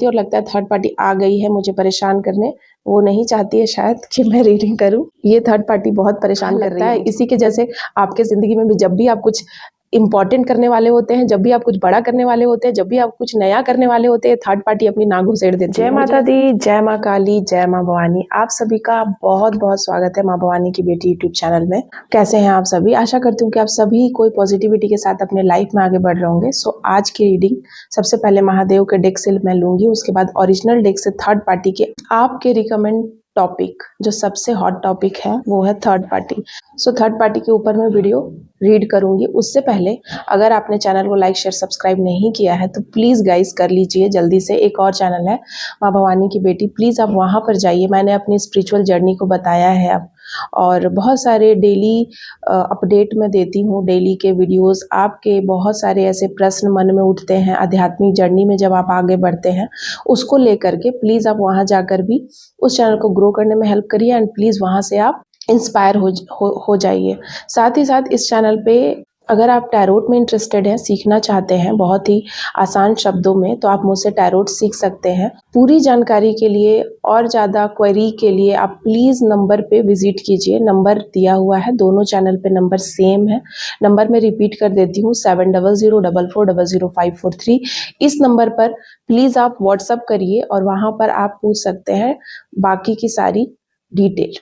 और लगता है थर्ड पार्टी आ गई है मुझे परेशान करने। वो नहीं चाहती है शायद कि मैं रीडिंग करूं। ये थर्ड पार्टी बहुत परेशान कर रही है। इसी के जैसे आपके जिंदगी में भी जब भी आप कुछ इंपॉर्टेंट करने वाले होते हैं, जब भी आप कुछ बड़ा करने वाले होते हैं, जब भी आप कुछ नया करने वाले होते हैं, थर्ड पार्टी अपनी नाक घुसेड़ देती है। जय माता दी, जय माँ काली, जय माँ भवानी। आप सभी का बहुत बहुत स्वागत है माँ भवानी की बेटी यूट्यूब चैनल में। कैसे हैं आप सभी? आशा करती हूँ कि आप सभी कोई पॉजिटिविटी के साथ अपने लाइफ में आगे बढ़ रहे होंगे। सो आज की रीडिंग सबसे पहले महादेव के डेक से मैं लूंगी, उसके बाद ओरिजिनल डेक से थर्ड पार्टी के आपके रिकमेंड टॉपिक, जो सबसे हॉट टॉपिक है वो है third party. So third party के ऊपर मैं वीडियो रीड करूंगी। उससे पहले अगर आपने चैनल को लाइक शेयर सब्सक्राइब नहीं किया है तो प्लीज़ गाइस कर लीजिए जल्दी से। एक और चैनल है माँ भवानी की बेटी, प्लीज़ आप वहाँ पर जाइए। मैंने अपनी स्पिरिचुअल जर्नी को बताया है अब, और बहुत सारे डेली अपडेट मैं देती हूँ, डेली के वीडियोस। आपके बहुत सारे ऐसे प्रश्न मन में उठते हैं आध्यात्मिक जर्नी में जब आप आगे बढ़ते हैं, उसको लेकर के प्लीज़ आप वहाँ जाकर भी उस चैनल को ग्रो करने में हेल्प करिए, एंड प्लीज़ वहाँ से आप इंस्पायर हो जाइए। साथ ही साथ इस चैनल पे अगर आप टैरोट में इंटरेस्टेड हैं, सीखना चाहते हैं बहुत ही आसान शब्दों में, तो आप मुझसे टैरोट सीख सकते हैं। पूरी जानकारी के लिए और ज़्यादा क्वेरी के लिए आप प्लीज़ नंबर पे विजिट कीजिए। नंबर दिया हुआ है, दोनों चैनल पे नंबर सेम है। नंबर मैं रिपीट कर देती हूँ, 7004440543। इस नंबर पर प्लीज़ आप व्हाट्सअप करिए और वहाँ पर आप पूछ सकते हैं बाकी की सारी डिटेल।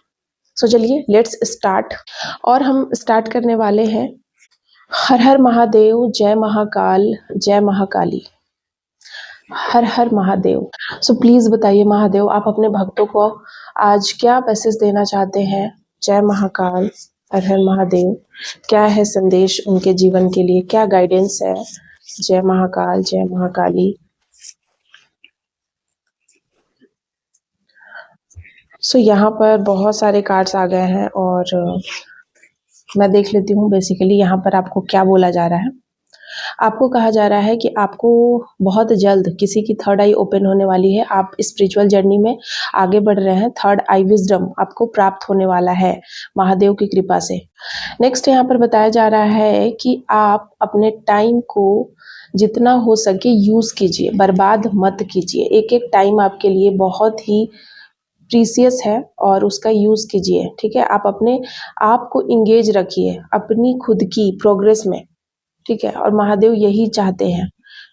सो चलिए लेट्स स्टार्ट। और हम स्टार्ट करने वाले हैं। हर हर महादेव, जय महाकाल, जय महाकाली, हर हर महादेव। सो प्लीज बताइए महादेव, आप अपने भक्तों को आज क्या मैसेज देना चाहते हैं? जय महाकाल, हर हर महादेव, क्या है संदेश उनके जीवन के लिए, क्या गाइडेंस है? जय महाकाल, जय महाकाली। सो यहाँ पर बहुत सारे कार्ड्स आ गए हैं और मैं देख लेती हूँ बेसिकली यहाँ पर आपको क्या बोला जा रहा है। आपको कहा जा रहा है कि आपको बहुत जल्द किसी की थर्ड आई ओपन होने वाली है। आप स्पिरिचुअल जर्नी में आगे बढ़ रहे हैं। थर्ड आई विजडम आपको प्राप्त होने वाला है महादेव की कृपा से। नेक्स्ट यहाँ पर बताया जा रहा है कि आप अपने टाइम को जितना हो सके यूज़ कीजिए, बर्बाद मत कीजिए। एक एक टाइम आपके लिए बहुत ही प्रीसियस है और उसका यूज़ कीजिए, ठीक है? आप अपने आप को इंगेज रखिए अपनी खुद की प्रोग्रेस में, ठीक है? और महादेव यही चाहते हैं।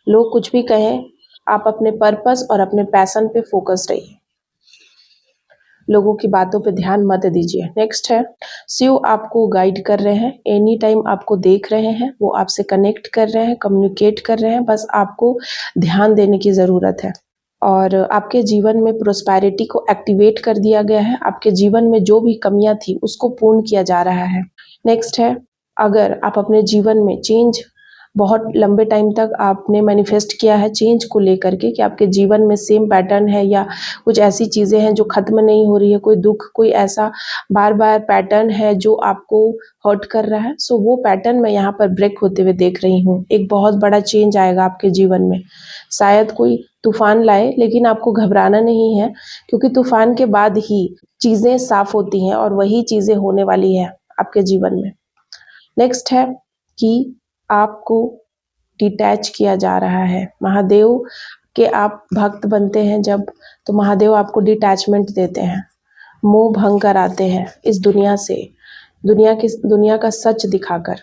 लोग कुछ भी कहें, आप अपने पर्पस और अपने पैशन पे फोकस रहिए, लोगों की बातों पे ध्यान मत दीजिए। नेक्स्ट है, शिव आपको गाइड कर रहे हैं, एनी टाइम आपको देख रहे हैं, वो आपसे कनेक्ट कर रहे हैं, कम्युनिकेट कर रहे हैं, बस आपको ध्यान देने की ज़रूरत है। और आपके जीवन में प्रोस्पैरिटी को एक्टिवेट कर दिया गया है। आपके जीवन में जो भी कमियां थी उसको पूर्ण किया जा रहा है। नेक्स्ट है, अगर आप अपने जीवन में चेंज बहुत लंबे टाइम तक आपने मैनिफेस्ट किया है चेंज को लेकर के, कि आपके जीवन में सेम पैटर्न है या कुछ ऐसी चीज़ें हैं जो ख़त्म नहीं हो रही है, कोई दुख, कोई ऐसा बार बार पैटर्न है जो आपको हर्ट कर रहा है, सो वो पैटर्न मैं यहाँ पर ब्रेक होते हुए देख रही हूँ। एक बहुत बड़ा चेंज आएगा आपके जीवन में। शायद कोई तूफान लाए, लेकिन आपको घबराना नहीं है, क्योंकि तूफान के बाद ही चीज़ें साफ होती हैं और वही चीज़ें होने वाली है आपके जीवन में। नेक्स्ट है कि आपको डिटैच किया जा रहा है। महादेव के आप भक्त बनते हैं जब, तो महादेव आपको डिटैचमेंट देते हैं, मोह भंग कराते हैं इस दुनिया से, दुनिया का सच दिखाकर।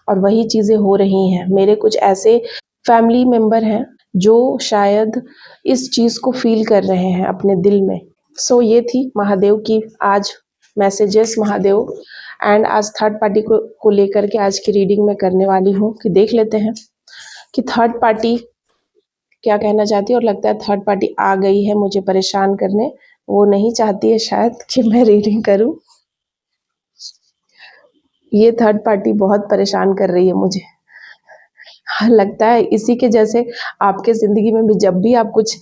और वही चीज़ें हो रही हैं। मेरे कुछ ऐसे फैमिली मेंबर हैं जो शायद इस चीज़ को फील कर रहे हैं अपने दिल में। सो ये थी महादेव की आज मैसेजेस महादेव, एंड आज थर्ड पार्टी को लेकर के आज की रीडिंग में करने वाली हूँ कि देख लेते हैं कि थर्ड पार्टी क्या कहना चाहती है। और लगता है थर्ड पार्टी आ गई है मुझे परेशान करने। वो नहीं चाहती है शायद कि मैं रीडिंग करूं। ये थर्ड पार्टी बहुत परेशान कर रही है मुझे। हाँ, लगता है इसी के जैसे आपके ज़िंदगी में भी जब भी आप कुछ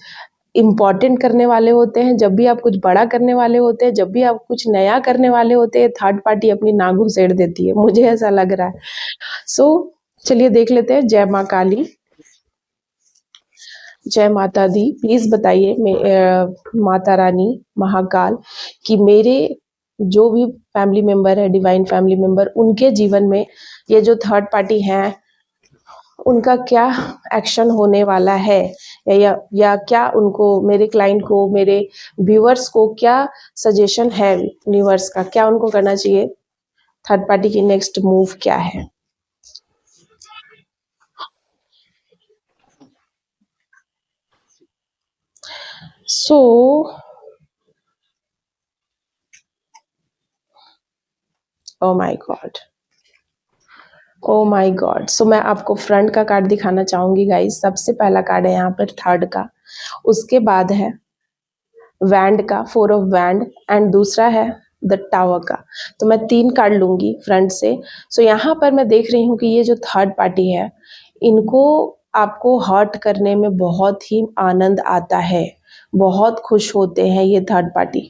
इम्पोर्टेंट करने वाले होते हैं, जब भी आप कुछ बड़ा करने वाले होते हैं, जब भी आप कुछ नया करने वाले होते हैं, थर्ड पार्टी अपनी नाक घुसेड़ देती है, मुझे ऐसा लग रहा है। सो चलिए देख लेते हैं। जय माँ काली, जय माता दी। प्लीज़ बताइए माता रानी महाकाल कि मेरे जो भी फैमिली मेंबर है, डिवाइन फैमिली मेंबर, उनके जीवन में ये जो थर्ड पार्टी हैं उनका क्या एक्शन होने वाला है, या क्या उनको, मेरे क्लाइंट को, मेरे व्यूअर्स को क्या सजेशन है यूनिवर्स का, क्या उनको करना चाहिए, थर्ड पार्टी की नेक्स्ट मूव क्या है। So oh my God, oh my God. So मैं आपको फ्रंट का कार्ड दिखाना चाहूंगी गाइस। सबसे पहला कार्ड है यहाँ पर थर्ड का, उसके बाद है वैंड का, फोर ऑफ वैंड, एंड दूसरा है द टावर का। तो मैं 3 कार्ड लूंगी फ्रंट से। सो यहाँ पर मैं देख रही हूँ कि ये जो थर्ड पार्टी है, इनको आपको हर्ट करने में बहुत ही आनंद आता है, बहुत खुश होते हैं ये थर्ड पार्टी।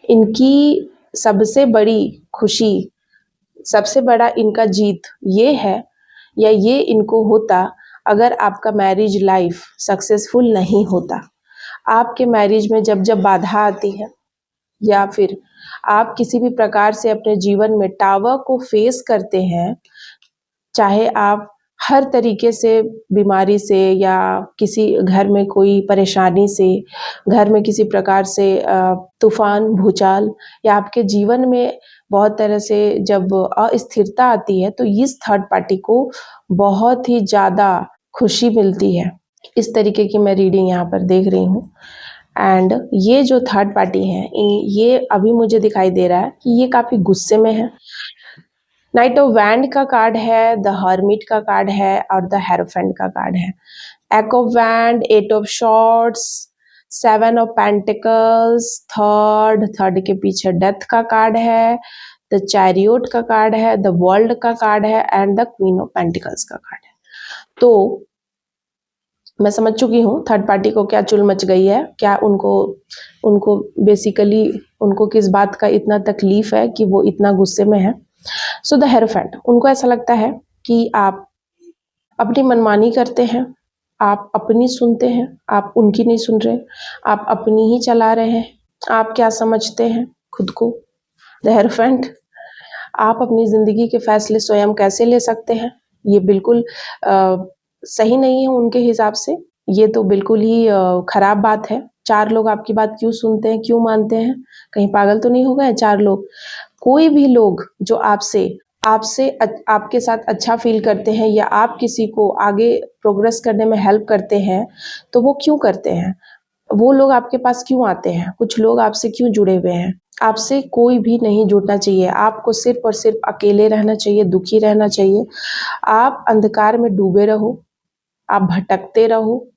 इनकी सबसे बड़ी खुशी, सबसे बड़ा इनका जीत ये है, या ये इनको होता अगर आपका मैरिज लाइफ सक्सेसफुल नहीं होता। आपके मैरिज में जब जब बाधा आती है, या फिर आप किसी भी प्रकार से अपने जीवन में टावर को फेस करते हैं, चाहे आप हर तरीके से, बीमारी से, या किसी घर में कोई परेशानी से, घर में किसी प्रकार से तूफान, भूचाल, या आपके जीवन में बहुत तरह से जब अस्थिरता आती है, तो इस थर्ड पार्टी को बहुत ही ज़्यादा खुशी मिलती है। इस तरीके की मैं रीडिंग यहाँ पर देख रही हूँ। एंड ये जो थर्ड पार्टी है, ये अभी मुझे दिखाई दे रहा है कि ये काफ़ी गुस्से में है। नाइट ऑफ वैंड का कार्ड है, द हर्मिट का कार्ड है, और द हेरोफेंट का कार्ड है। Eight of wand, 8 of swords, 7 of pentacles, third के पीछे डेथ का कार्ड है, द चैरियोट का कार्ड है, द वर्ल्ड का कार्ड है, and the queen of pentacles का कार्ड है। तो मैं समझ चुकी हूँ थर्ड पार्टी को क्या चुल मच गई है, क्या उनको उनको बेसिकली उनको किस बात का इतना तकलीफ है कि वो इतना गुस्से में है। सो द हेरोफेंट, उनको ऐसा लगता है कि आप अपनी मनमानी करते हैं, आप अपनी सुनते हैं, आप उनकी नहीं सुन रहे, आप अपनी ही चला रहे हैं, आप क्या समझते हैं खुद को। द हेरोफेंट, आप अपनी ज़िंदगी के फैसले स्वयं कैसे ले सकते हैं, ये बिल्कुल सही नहीं है उनके हिसाब से। ये तो बिल्कुल ही खराब बात है। 4 लोग आपकी बात क्यों सुनते हैं, क्यों मानते हैं? कहीं पागल तो नहीं हो गए 4 लोग? कोई भी लोग जो आपसे आपसे आपके साथ अच्छा फ़ील करते हैं, या आप किसी को आगे प्रोग्रेस करने में हेल्प करते हैं, तो वो क्यों करते हैं? वो लोग आपके पास क्यों आते हैं? कुछ लोग आपसे क्यों जुड़े हुए हैं? आपसे कोई भी नहीं जुड़ना चाहिए। आपको सिर्फ़ और सिर्फ़ अकेले रहना चाहिए, दुखी रहना चाहिए। आप अंधकार में डूबे रहो, आप भटकते रहो।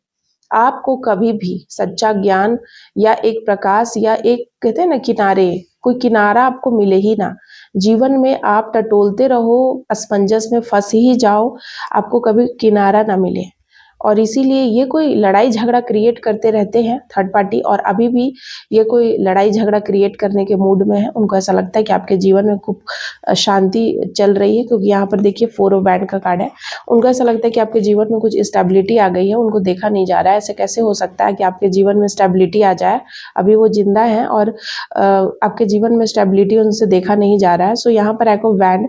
आपको कभी भी सच्चा ज्ञान, या एक प्रकाश, या एक कहते हैं ना किनारे, कोई किनारा आपको मिले ही ना। जीवन में आप टटोलते रहो, असमंजस में फँस ही जाओ, आपको कभी किनारा ना मिले। और इसीलिए ये कोई लड़ाई झगड़ा क्रिएट करते रहते हैं थर्ड पार्टी, और अभी भी ये कोई लड़ाई झगड़ा क्रिएट करने के मूड में है। उनको ऐसा लगता है कि आपके जीवन में खूब शांति चल रही है, क्योंकि यहाँ पर देखिए 4 ऑफ वैंड का कार्ड है। उनको ऐसा लगता है कि आपके जीवन में कुछ स्टेबिलिटी आ गई है, उनको देखा नहीं जा रहा है। ऐसे कैसे हो सकता है कि आपके जीवन में स्टेबिलिटी आ जाए? अभी वो जिंदा हैं और आपके जीवन में स्टेबिलिटी उनसे देखा नहीं जा रहा है। सो यहाँ पर एट ऑफ वैंड,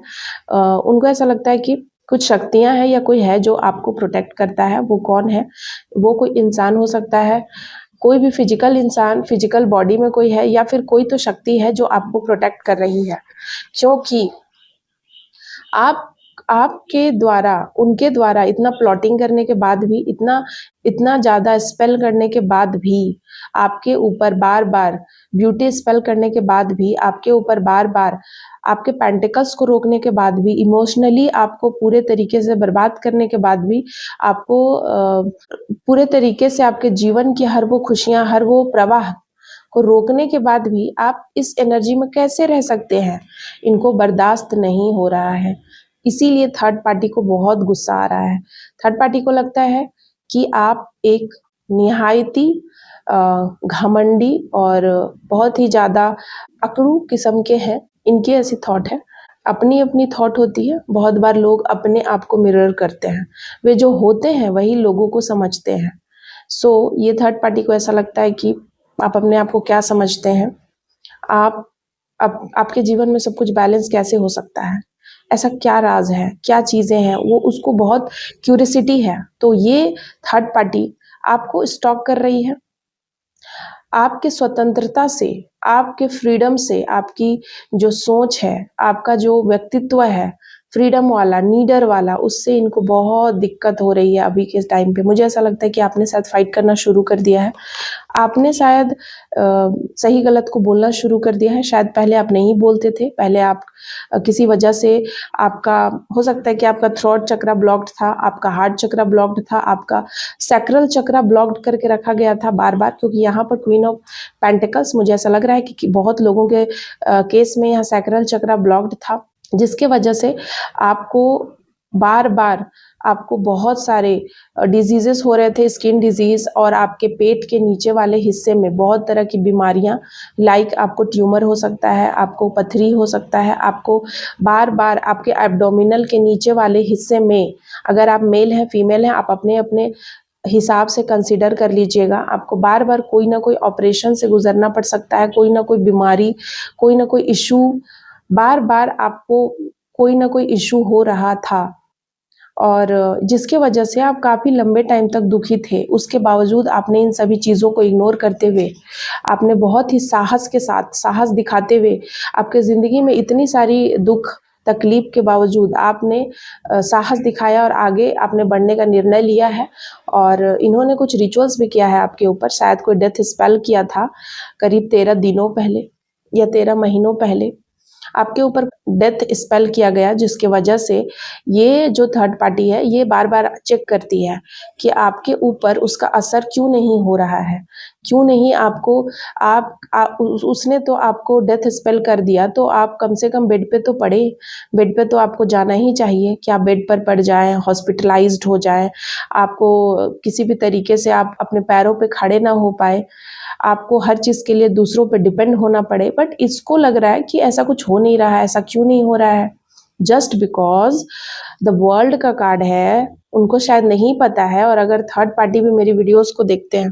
उनको ऐसा लगता है कि कुछ शक्तियाँ हैं, या कोई है जो आपको प्रोटेक्ट करता है। वो कौन है? वो कोई इंसान हो सकता है, कोई भी फिजिकल इंसान, फिजिकल बॉडी में कोई है, या फिर कोई तो शक्ति है जो आपको प्रोटेक्ट कर रही है। क्योंकि आप आपके द्वारा, उनके द्वारा इतना प्लॉटिंग करने के बाद भी, इतना इतना ज़्यादा स्पेल करने के बाद भी, आपके ऊपर बार-बार ब्यूटी स्पेल करने के बाद भी, आपके ऊपर बार-बार आपके पेंटिकल्स को रोकने के बाद भी, इमोशनली आपको पूरे तरीके से बर्बाद करने के बाद भी, आपको पूरे तरीके से आपके जीवन की हर वो खुशियाँ, हर वो प्रवाह को रोकने के बाद भी आप इस एनर्जी में कैसे रह सकते हैं? इनको बर्दाश्त नहीं हो रहा है। इसीलिए थर्ड पार्टी को बहुत गुस्सा आ रहा है। थर्ड पार्टी को लगता है कि आप एक निहायती अ, घमंडी और बहुत ही ज़्यादा अकड़ू किस्म के हैं। इनकी ऐसी थॉट है। अपनी-अपनी थॉट होती है। बहुत बार लोग अपने आप को मिरर करते हैं। वे जो होते हैं वही लोगों को समझते हैं। सो ये थर्ड पार्टी को ऐसा लगता है कि आप अपने आप को क्या समझते हैं? आप आपके जीवन में सब कुछ बैलेंस कैसे हो सकता है? ऐसा क्या राज है, क्या चीज़ें हैं, वो उसको बहुत क्यूरियोसिटी है। तो ये थर्ड पार्टी आपको स्टॉक कर रही है। आपकी स्वतंत्रता से, आपके फ्रीडम से, आपकी जो सोच है, आपका जो व्यक्तित्व है, फ्रीडम वाला, नीडर वाला, उससे इनको बहुत दिक्कत हो रही है अभी के टाइम पे। मुझे ऐसा लगता है कि आपने शायद फाइट करना शुरू कर दिया है। आपने शायद सही गलत को बोलना शुरू कर दिया है। शायद पहले आप नहीं बोलते थे, पहले आप किसी वजह से आपका हो सकता है कि आपका थ्रोट चक्रा ब्लॉक्ड था, आपका हार्ट चक्रा ब्लॉक्ड था, आपका सैक्रल चक्रा ब्लॉक्ड करके रखा गया था बार-बार, क्योंकि यहाँ पर क्वीन ऑफ पेंटिकल्स मुझे ऐसा लग रहा है कि बहुत लोगों के केस में यहाँ सैक्रल चक्रा ब्लॉक्ड था, जिसके वजह से आपको बार-बार आपको बहुत सारे डिजीजेस हो रहे थे, स्किन डिजीज, और आपके पेट के नीचे वाले हिस्से में बहुत तरह की बीमारियां, लाइक आपको ट्यूमर हो सकता है, आपको पथरी हो सकता है, आपको बार बार आपके एब्डोमिनल के नीचे वाले हिस्से में, अगर आप मेल हैं फीमेल हैं, आप अपने अपने हिसाब से कंसीडर कर लीजिएगा, आपको बार बार कोई ना कोई ऑपरेशन से गुजरना पड़ सकता है, कोई ना कोई बीमारी, कोई ना कोई इशू, बार बार आपको कोई ना कोई इशू हो रहा था, और जिसके वजह से आप काफ़ी लंबे टाइम तक दुखी थे। उसके बावजूद आपने इन सभी चीज़ों को इग्नोर करते हुए, आपने बहुत ही साहस के साथ, साहस दिखाते हुए, आपके ज़िंदगी में इतनी सारी दुख तकलीफ के बावजूद आपने साहस दिखाया और आगे आपने बढ़ने का निर्णय लिया है। और इन्होंने कुछ रिचुअल्स भी किया है आपके ऊपर, शायद कोई डेथ स्पेल किया था करीब 13 दिनों पहले या 13 महीनों पहले आपके ऊपर डेथ स्पेल किया गया, जिसके वजह से ये जो थर्ड पार्टी है ये बार बार चेक करती है कि आपके ऊपर उसका असर क्यों नहीं हो रहा है, क्यों नहीं आपको उसने तो आपको डेथ स्पेल कर दिया, तो आप कम से कम बेड पे तो पड़े, बेड पे तो आपको जाना ही चाहिए कि आप बेड पर पड़ जाएं, हॉस्पिटलाइज्ड हो जाएं, आपको किसी भी तरीके से आप अपने पैरों पे खड़े ना हो पाए, आपको हर चीज़ के लिए दूसरों पे डिपेंड होना पड़े। बट इसको लग रहा है कि ऐसा कुछ हो नहीं रहा है। ऐसा क्यों नहीं हो रहा है? जस्ट बिकॉज द वर्ल्ड का कार्ड है, उनको शायद नहीं पता है। और अगर थर्ड पार्टी भी मेरी वीडियोस को देखते हैं,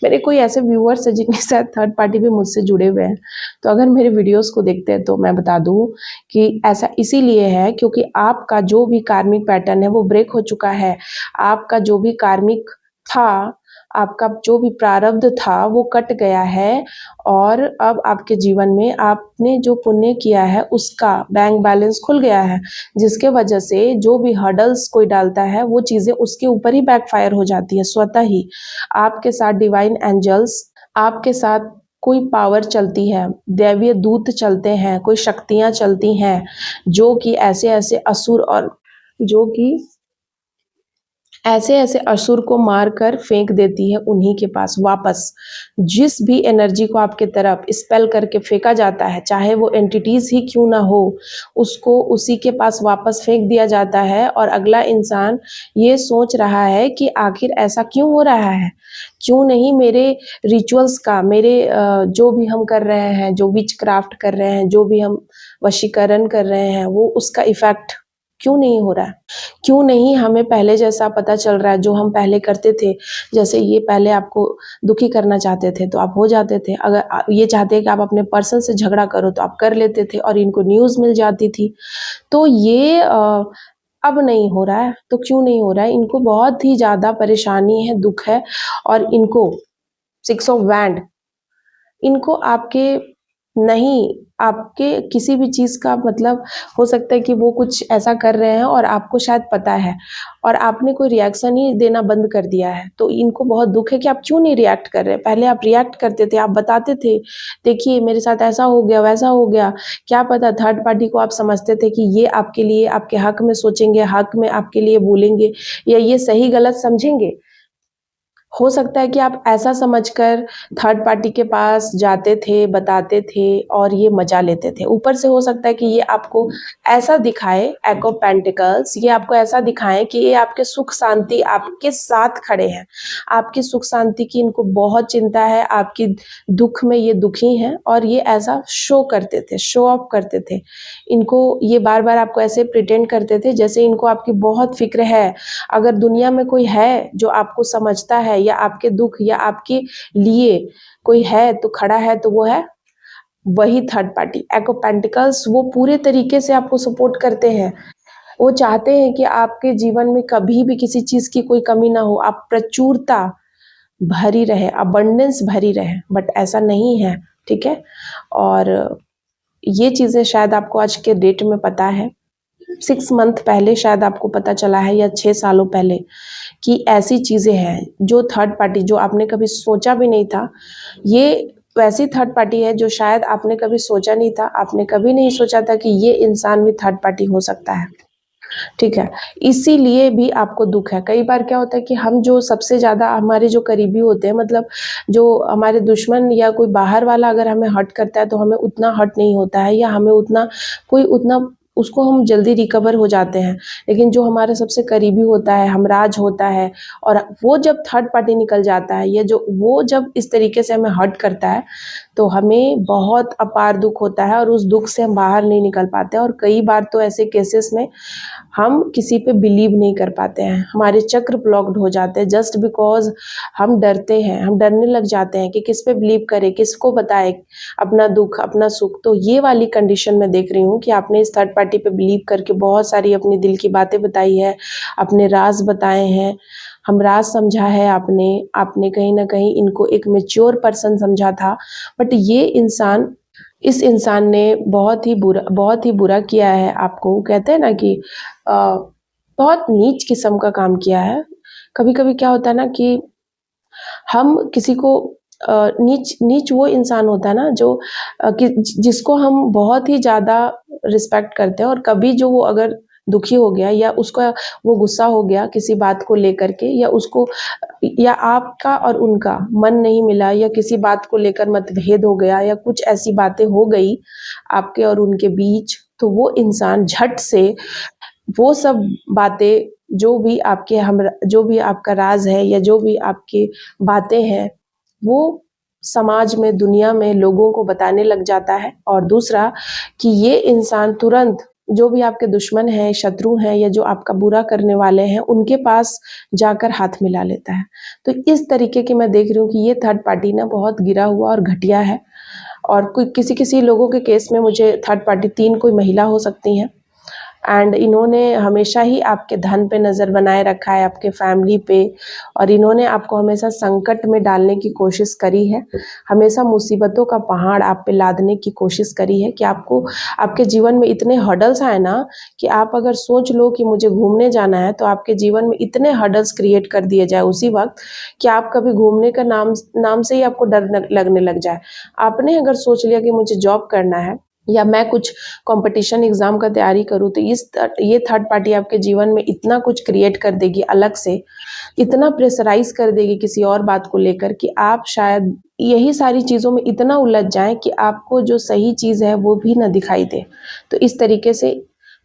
मेरे कोई ऐसे व्यूअर्स है जिनके साथ थर्ड पार्टी भी मुझसे जुड़े हुए हैं, तो अगर मेरे वीडियोस को देखते हैं तो मैं बता दूं कि ऐसा इसीलिए है क्योंकि आपका जो भी कार्मिक पैटर्न है वो ब्रेक हो चुका है। आपका जो भी कार्मिक था, आपका जो भी प्रारब्ध था वो कट गया है, और अब आपके जीवन में आपने जो पुण्य किया है उसका बैंक बैलेंस खुल गया है, जिसके वजह से जो भी हर्डल्स कोई डालता है वो चीज़ें उसके ऊपर ही बैकफायर हो जाती है स्वतः ही। आपके साथ डिवाइन एंजल्स, आपके साथ कोई पावर चलती है, दैवीय दूत चलते हैं, कोई शक्तियाँ चलती हैं, जो कि ऐसे-ऐसे असुर और जो कि ऐसे-ऐसे असुर को मारकर फेंक देती है उन्हीं के पास वापस। जिस भी एनर्जी को आपके तरफ स्पेल करके फेंका जाता है, चाहे वो एंटिटीज़ ही क्यों ना हो, उसको उसी के पास वापस फेंक दिया जाता है, और अगला इंसान ये सोच रहा है कि आखिर ऐसा क्यों हो रहा है? क्यों नहीं मेरे रिचुअल्स का, मेरे जो भी हम कर रहे हैं, जो विचक्राफ्ट कर रहे हैं, जो भी हम वशीकरण कर रहे हैं, वो उसका इफ़ेक्ट क्यों नहीं हो रहा है? क्यों नहीं हमें पहले जैसा पता चल रहा है जो हम पहले करते थे? जैसे ये पहले आपको दुखी करना चाहते थे तो आप हो जाते थे, अगर ये चाहते हैं कि आप अपने पर्सन से झगड़ा करो तो आप कर लेते थे और इनको न्यूज़ मिल जाती थी। तो ये अब नहीं हो रहा है, तो क्यों नहीं हो रहा है? इनको बहुत ही ज़्यादा परेशानी है, दुःख है, और इनको 6 ऑफ वैंड, इनको आपके नहीं, आपके किसी भी चीज़ का मतलब हो सकता है कि वो कुछ ऐसा कर रहे हैं और आपको शायद पता है, और आपने कोई रिएक्शन ही देना बंद कर दिया है। तो इनको बहुत दुःख है कि आप क्यों नहीं रिएक्ट कर रहे हैं। पहले आप रिएक्ट करते थे, आप बताते थे, देखिए मेरे साथ ऐसा हो गया, वैसा हो गया। क्या पता थर्ड पार्टी को आप समझते थे कि ये आपके लिए, आपके हक में सोचेंगे, हक में आपके लिए बोलेंगे, या ये सही गलत समझेंगे। हो सकता है कि आप ऐसा समझकर थर्ड पार्टी के पास जाते थे, बताते थे और ये मज़ा लेते थे। ऊपर से हो सकता है कि ये आपको ऐसा दिखाए, एट ऑफ पेंटिकल्स, ये आपको ऐसा दिखाएँ कि ये आपके सुख शांति आपके साथ खड़े हैं। आपकी सुख शांति की इनको बहुत चिंता है, आपकी दुःख में ये दुखी हैं, और ये ऐसा शो करते थे, शो ऑफ करते थे। इनको ये बार-बार आपको ऐसे प्रिटेंड करते थे जैसे इनको आपकी बहुत फ़िक्र है। अगर दुनिया में कोई है जो आपको समझता है, या आपके दुःख या आपके लिए कोई है तो खड़ा है, तो वो है वही third party at of pentacles वो पूरे तरीके से आपको सपोर्ट करते हैं। वो चाहते हैं कि आपके जीवन में कभी भी किसी चीज़ की कोई कमी ना हो, आप प्रचुरता भरी रहे, अबंडेंस भरी रहे, बट ऐसा नहीं है, ठीक है? और ये चीज़ें शायद आपको आज के डेट में पता है, 6 मंथ पहले शायद आपको पता चला है या 6 सालों पहले कि ऐसी चीज़ें हैं जो थर्ड पार्टी जो आपने कभी सोचा भी नहीं था, ये वैसी थर्ड पार्टी है जो शायद आपने कभी सोचा नहीं था, आपने कभी नहीं सोचा था कि ये इंसान भी थर्ड पार्टी हो सकता है, ठीक है? इसीलिए भी आपको दुःख है। कई बार क्या होता है कि हम जो सबसे ज़्यादा हमारे जो करीबी होते हैं, मतलब जो हमारे दुश्मन या कोई बाहर वाला अगर हमें हर्ट करता है तो हमें उतना हर्ट नहीं होता है या हमें उतना कोई उतना उसको हम जल्दी रिकवर हो जाते हैं। लेकिन जो हमारे सबसे करीबी होता है, हमराज होता है, और वो जब थर्ड पार्टी निकल जाता है या जो वो जब इस तरीके से हमें हर्ट करता है, तो हमें बहुत अपार दुःख होता है और उस दुःख से हम बाहर नहीं निकल पाते हैं। और कई बार तो ऐसे केसेस में हम किसी पे बिलीव नहीं कर पाते हैं, हमारे चक्र ब्लॉक्ड हो जाते हैं जस्ट बिकॉज हम डरते हैं, हम डरने लग जाते हैं कि किस पे बिलीव करें, किसको बताएं अपना दुख, अपना सुख। तो ये वाली कंडीशन में देख रही हूँ कि आपने इस थर्ड पार्टी पे बिलीव करके बहुत सारी अपनी दिल की बातें बताई है, अपने राज बताए हैं, हम राज समझा है आपने, आपने कहीं ना कहीं इनको एक मैच्योर पर्सन समझा था, बट ये इंसान, इस इंसान ने बहुत ही बुरा किया है आपको। कहते हैं ना कि बहुत नीच किस्म का काम किया है। कभी कभी क्या होता है ना कि हम किसी को नीच नीच वो इंसान होता है ना जो जिसको हम बहुत ही ज़्यादा रिस्पेक्ट करते हैं, और कभी जो वो अगर दुखी हो गया या उसका वो गुस्सा हो गया किसी बात को लेकर के, या उसको या आपका और उनका मन नहीं मिला, या किसी बात को लेकर मतभेद हो गया, या कुछ ऐसी बातें हो गई आपके और उनके बीच, तो वो इंसान झट से वो सब बातें जो भी आपका राज है या जो भी आपकी बातें हैं, वो समाज में, दुनिया में लोगों को बताने लग जाता है। और दूसरा कि ये इंसान तुरंत जो भी आपके दुश्मन हैं, शत्रु हैं, या जो आपका बुरा करने वाले हैं, उनके पास जाकर हाथ मिला लेता है। तो इस तरीके की मैं देख रही हूँ कि ये थर्ड पार्टी ना बहुत गिरा हुआ और घटिया है। और कोई किसी लोगों के केस में मुझे थर्ड पार्टी 3 कोई महिला हो सकती हैं, एंड इन्होंने हमेशा ही आपके धन पे नज़र बनाए रखा है, आपके फैमिली पे, और इन्होंने आपको हमेशा संकट में डालने की कोशिश करी है, हमेशा मुसीबतों का पहाड़ आप पे लादने की कोशिश करी है कि आपको आपके जीवन में इतने हर्डल्स आए ना कि आप अगर सोच लो कि मुझे घूमने जाना है, तो आपके जीवन में इतने हर्डल्स क्रिएट कर दिए जाए उसी वक्त कि आप कभी घूमने का नाम से ही आपको डर लगने लग जाए। आपने अगर सोच लिया कि मुझे जॉब करना है या मैं कुछ कंपटीशन एग्ज़ाम का तैयारी करूँ, तो ये थर्ड पार्टी आपके जीवन में इतना कुछ क्रिएट कर देगी अलग से, इतना प्रेशराइज़ कर देगी किसी और बात को लेकर कि आप शायद यही सारी चीज़ों में इतना उलझ जाएँ कि आपको जो सही चीज़ है वो भी ना दिखाई दे। तो इस तरीके से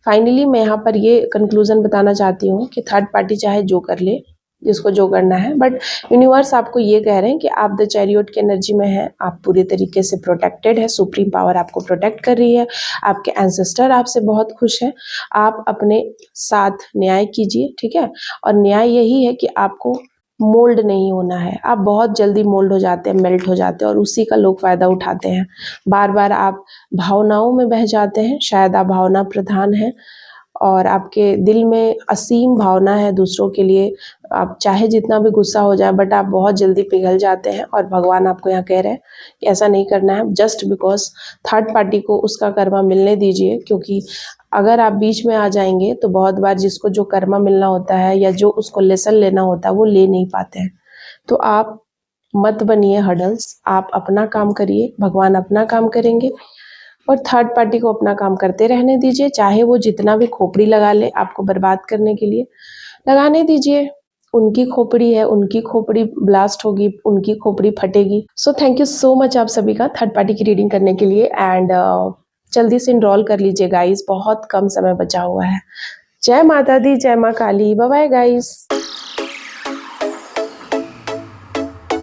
फाइनली मैं यहाँ पर ये कंक्लूज़न बताना चाहती हूँ कि थर्ड पार्टी चाहे जो कर ले, जिसको जो करना है, बट यूनिवर्स आपको ये कह रहे हैं कि आप द चैरियट की एनर्जी में हैं, आप पूरे तरीके से प्रोटेक्टेड है, सुप्रीम पावर आपको प्रोटेक्ट कर रही है, आपके एंसेस्टर आपसे बहुत खुश हैं, आप अपने साथ न्याय कीजिए, ठीक है? और न्याय यही है कि आपको मोल्ड नहीं होना है, आप बहुत जल्दी मोल्ड हो जाते हैं, मेल्ट हो जाते हैं, और उसी का लोग फ़ायदा उठाते हैं। बार बार आप भावनाओं में बह जाते हैं, शायद आप भावना प्रधान हैं और आपके दिल में असीम भावना है दूसरों के लिए, आप चाहे जितना भी गुस्सा हो जाए, बट आप बहुत जल्दी पिघल जाते हैं। और भगवान आपको यहाँ कह रहे हैं कि ऐसा नहीं करना है, जस्ट बिकॉज थर्ड पार्टी को उसका कर्मा मिलने दीजिए, क्योंकि अगर आप बीच में आ जाएंगे तो बहुत बार जिसको जो कर्मा मिलना होता है या जो उसको लेसन लेना होता है वो ले नहीं पाते हैं। तो आप मत बनिए हडल्स, आप अपना काम करिए, भगवान अपना काम करेंगे, और थर्ड पार्टी को अपना काम करते रहने दीजिए, चाहे वो जितना भी खोपड़ी लगा ले आपको बर्बाद करने के लिए, लगाने दीजिए। उनकी खोपड़ी है, उनकी खोपड़ी ब्लास्ट होगी, उनकी खोपड़ी फटेगी। So thank you so much आप सभी का थर्ड पार्टी की रीडिंग करने के लिए, एंड जल्दी से इनरोल कर लीजिए गाइस, बहुत कम समय बचा हुआ है। जय माता दी, जय माँ काली, बाय बाय गाइस।